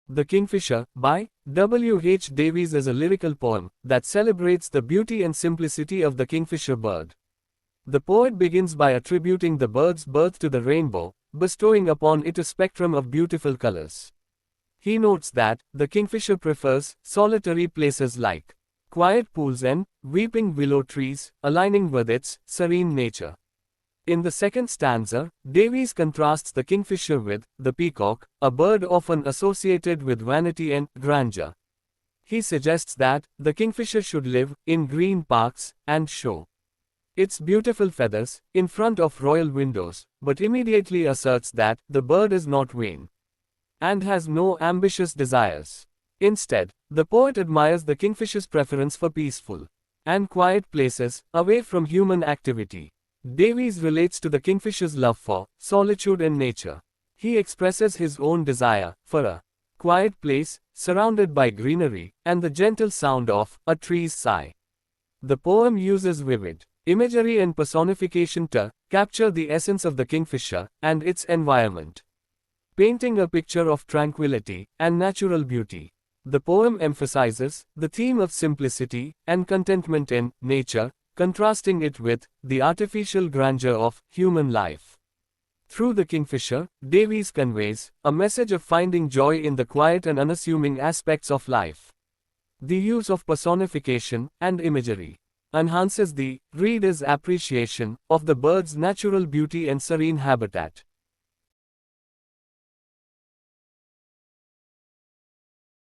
The Kingfisher, by W. H. Davies, is a lyrical poem that celebrates the beauty and simplicity of the kingfisher bird. The poet begins by attributing the bird's birth to the rainbow, bestowing upon it a spectrum of beautiful colors. He notes that the kingfisher prefers solitary places like quiet pools and weeping willow trees, aligning with its serene nature. In the second stanza, Davies contrasts the kingfisher with the peacock, a bird often associated with vanity and grandeur. He suggests that the kingfisher should live in green parks and show its beautiful feathers in front of royal windows, but immediately asserts that the bird is not vain and has no ambitious desires. Instead, the poet admires the kingfisher's preference for peaceful and quiet places, away from human activity. Davies relates to the kingfisher's love for solitude and nature. He expresses his own desire for a quiet place, surrounded by greenery, and the gentle sound of a tree's sigh. The poem uses vivid imagery and personification to capture the essence of the kingfisher and its environment, painting a picture of tranquility and natural beauty. The poem emphasizes the theme of simplicity and contentment in nature, contrasting it with the artificial grandeur of human life. Through the kingfisher, Davies conveys a message of finding joy in the quiet and unassuming aspects of life. The use of personification and imagery enhances the reader's appreciation of the bird's natural beauty and serene habitat.